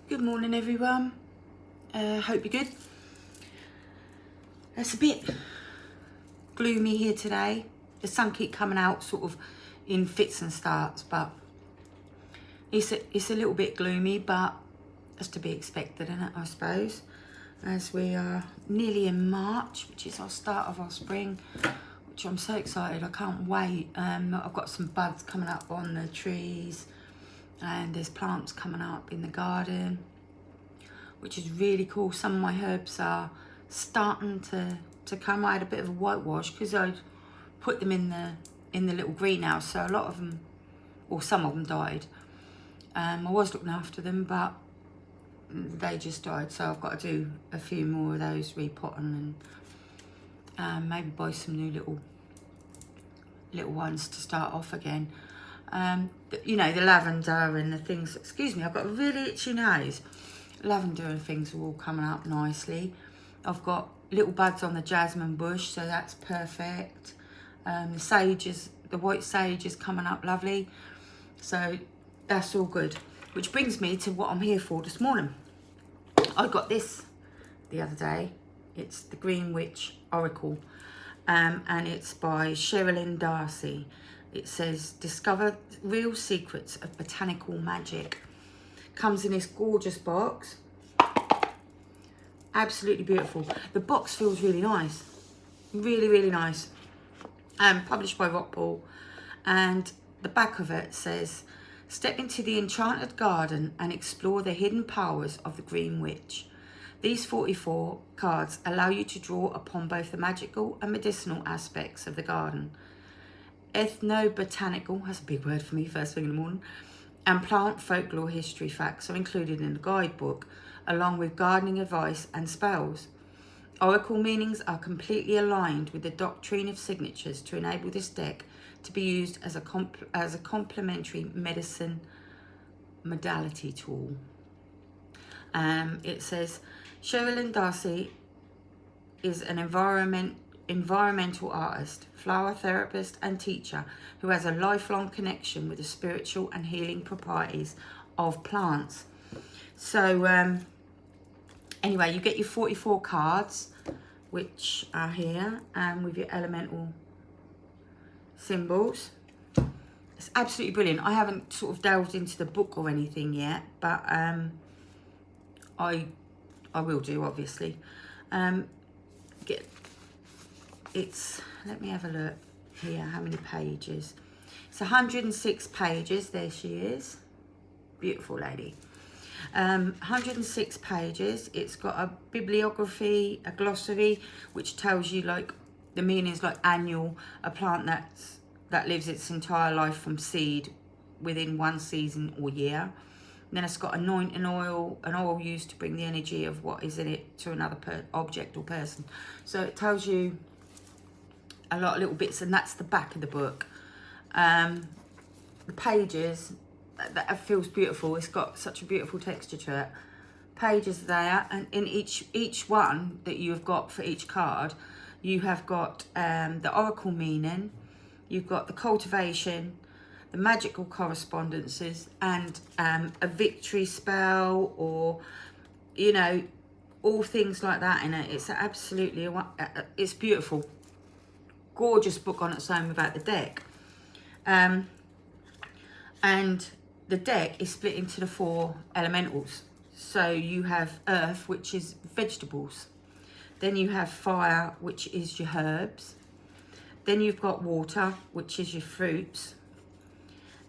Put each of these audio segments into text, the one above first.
Good morning, everyone. Hope you're good. It's a bit gloomy here today. The sun keeps coming out sort of in fits and starts, but it's a little bit gloomy, but that's to be expected, isn't it, I suppose, as we are nearly in March, which is our start of our spring, which I'm so excited. I can't wait. I've got some buds coming up on the trees, and there's plants coming up in the garden, which is really cool. Some of my herbs are starting to come. I had a bit of a whitewash because I put them in the little greenhouse, so a lot of them, or some of them, died. I was looking after them, but they just died, so I've got to do a few more of those, repotting, and maybe buy some new little ones to start off again. You know, the lavender and the things, excuse me, I've got a really itchy nose. Lavender and things are all coming up nicely. I've got little buds on the jasmine bush, so that's perfect. The sage the white sage is coming up lovely, so that's all good. Which brings me to what I'm here for this morning. I got this the other day. It's the Green Witch Oracle, and it's by Cheralyn Darcey. It says, discover real secrets of botanical magic. Comes in this gorgeous box. Absolutely beautiful. The box feels really nice. Really, really nice. Published by Rockpool. And the back of it says, step into the enchanted garden and explore the hidden powers of the Green Witch. These 44 cards allow you to draw upon both the magical and medicinal aspects of the garden. Ethnobotanical, that's a big word for me first thing in the morning, and plant folklore history facts are included in the guidebook, along with gardening advice and spells. Oracle meanings are completely aligned with the doctrine of signatures to enable this deck to be used as a complementary medicine modality tool. It says, Cheralyn Darcey is an environmental artist, flower therapist and teacher who has a lifelong connection with the spiritual and healing properties of plants. So anyway, you get your 44 cards, which are here, with your elemental symbols. It's absolutely brilliant. I haven't sort of delved into the book or anything yet, but I will do, obviously. Let me have a look here, how many pages. It's 106 pages. There she is. Beautiful lady. 106 pages. It's got a bibliography, a glossary, which tells you like the meanings, like annual, a plant that lives its entire life from seed within one season or year. And then it's got anointing oil, an oil used to bring the energy of what is in it to another object or person. So it tells you a lot of little bits, and that's the back of the book. The pages, that feels beautiful. It's got such a beautiful texture to it. Pages there, and in each one that you have got for each card, you have got the oracle meaning, you've got the cultivation, the magical correspondences, and a victory spell, or, you know, all things like that in it. It's absolutely, it's beautiful. Gorgeous book on its own without the deck. And the deck is split into the 4 elementals. So you have earth, which is vegetables. Then you have fire, which is your herbs. Then you've got water, which is your fruits.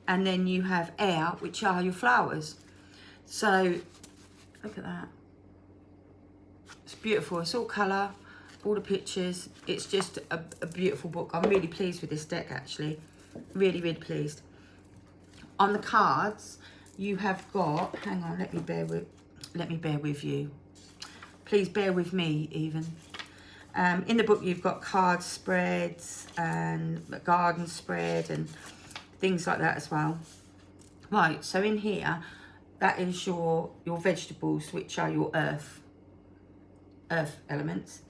And then you have air, which are your flowers. So look at that. It's beautiful. It's all colour, all the pictures. It's just a beautiful book. I'm really pleased with this deck, actually. Really, really pleased. On the cards, you have got, hang on, let me bear with you. Please bear with me, even. In the book, you've got card spreads and a garden spread and things like that as well. Right, so in here, that is your vegetables, which are your earth elements.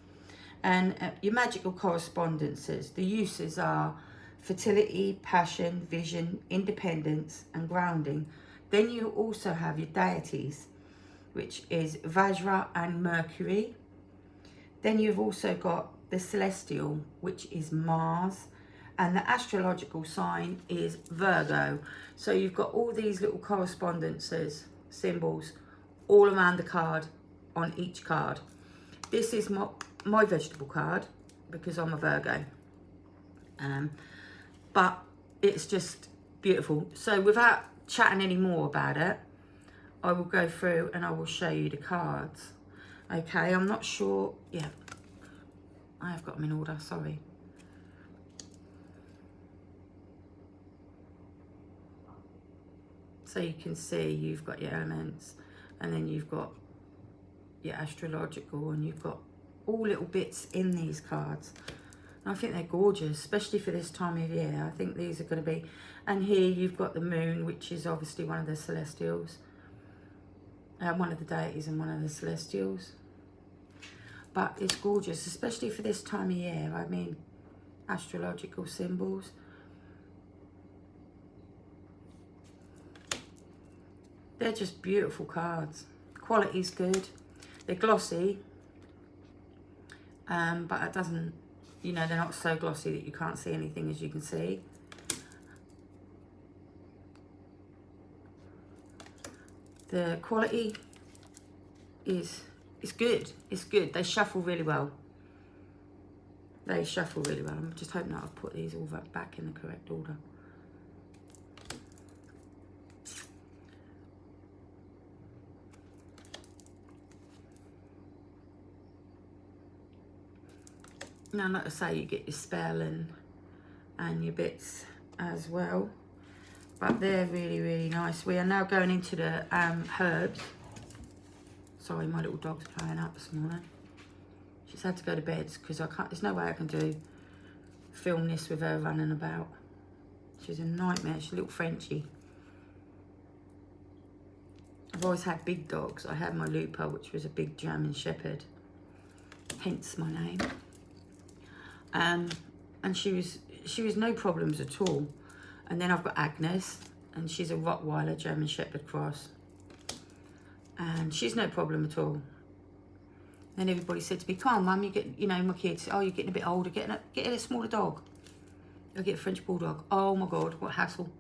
And your magical correspondences, the uses are fertility, passion, vision, independence, and grounding. Then you also have your deities. which is Vajra and Mercury. Then you've also got the celestial, which is Mars, and the astrological sign is Virgo. So you've got all these little correspondences, symbols, all around the card, on each card. This is my vegetable card, because I'm a Virgo. But it's just beautiful. So without chatting any more about it, I will go through and I will show you the cards. Okay, I'm not sure. Yeah, I have got them in order, sorry. So you can see you've got your elements, and then you've got your astrological, and you've got all little bits in these cards. And I think they're gorgeous, especially for this time of year. I think these are going to be, and here you've got the moon, which is obviously one of the celestials, one of the deities and one of the celestials. But it's gorgeous, especially for this time of year. I mean, astrological symbols. They're just beautiful cards. Quality's good. They're glossy, but it doesn't, you know, they're not so glossy that you can't see anything, as you can see. The quality is good. It's good. They shuffle really well. They shuffle really well. I'm just hoping that I've put these all back in the correct order. Now, like I say, you get your spell and your bits as well. But they're really, really nice. We are now going into the herbs. Sorry, my little dog's playing up this morning. She's had to go to bed because I can't. There's no way I can film this with her running about. She's a nightmare. She's a little Frenchie. I've always had big dogs. I had my Lupa, which was a big German Shepherd, hence my name. And she was no problems at all. And then I've got Agnes, and she's a Rottweiler German Shepherd cross, and she's no problem at all. Then everybody said to me, "Come on, Mum, you get, you know, my kids. Oh, you're getting a bit older. Get a smaller dog. I'll get a French bulldog." Oh my God, what hassle!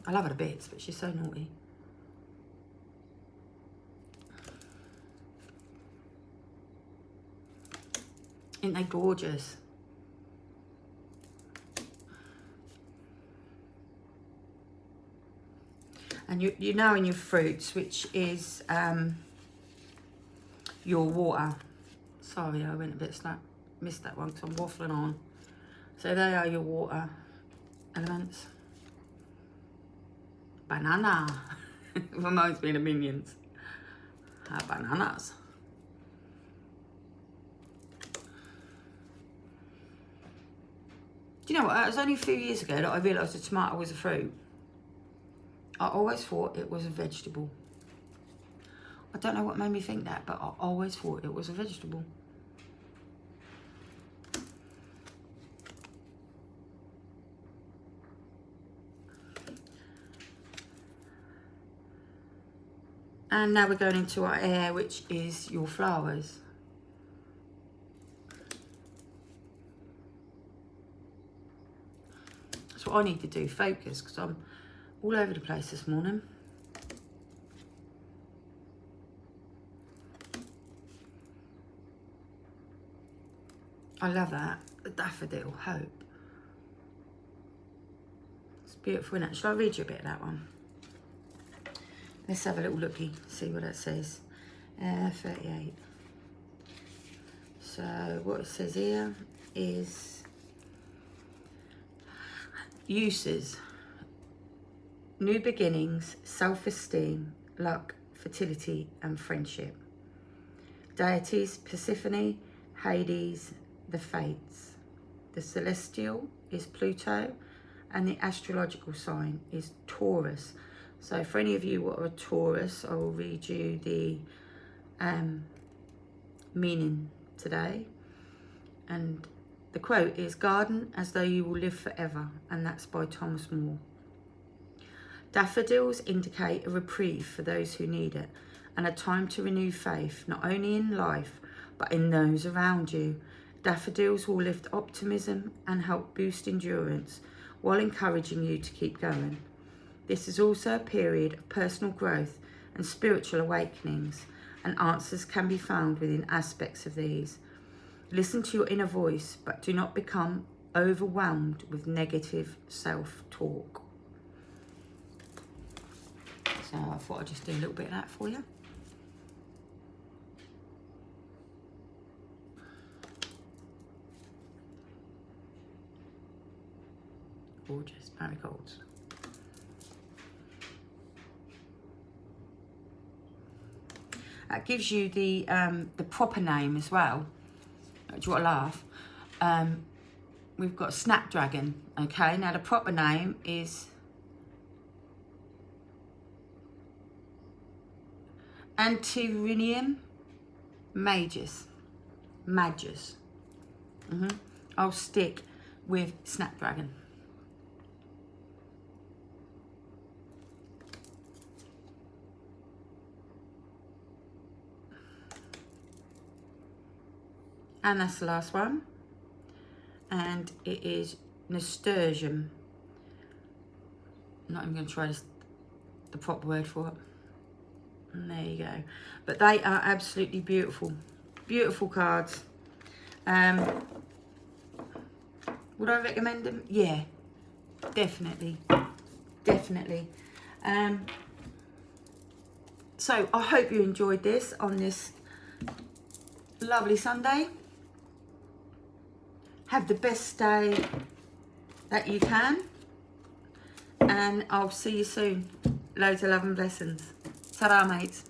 I love her to bits, but she's so naughty. Ain't they gorgeous? And you're now in your fruits, which is your water. Sorry, I went a bit slow. Missed that one because I'm waffling on. So they are your water elements. Banana. Reminds me of the Minions. Bananas. Do you know what? It was only a few years ago that I realised a tomato was a fruit. I always thought it was a vegetable. I don't know what made me think that, but I always thought it was a vegetable. And now we're going into our air, which is your flowers. That's what I need to do, focus, because I'm all over the place this morning. I love that. The daffodil, hope. It's beautiful, isn't it? Shall I read you a bit of that one? Let's have a little looky, see what it says. 38. So what it says here is uses: new beginnings, self-esteem, luck, fertility, and friendship. Deities: Persephone, Hades, the Fates. The celestial is Pluto, and the astrological sign is Taurus. So for any of you what are a Taurus, I will read you the meaning today. And the quote is: "Garden as though you will live forever," and that's by Thomas More. Daffodils indicate a reprieve for those who need it, and a time to renew faith, not only in life, but in those around you. Daffodils will lift optimism and help boost endurance, while encouraging you to keep going. This is also a period of personal growth and spiritual awakenings, and answers can be found within aspects of these. Listen to your inner voice, but do not become overwhelmed with negative self-talk. So I thought I'd just do a little bit of that for you. Gorgeous marigolds. That gives you the proper name as well. Do you want to laugh? We've got snapdragon. Okay, now the proper name is Antirrhinium majus. I'll stick with snapdragon. And that's the last one. And it is nasturtium. I'm not even going to try the proper word for it. And there you go. But they are absolutely beautiful. Beautiful cards. Would I recommend them? Yeah, definitely. Definitely. So I hope you enjoyed this on this lovely Sunday. Have the best day that you can. And I'll see you soon. Loads of love and blessings. Ta-ra, mates.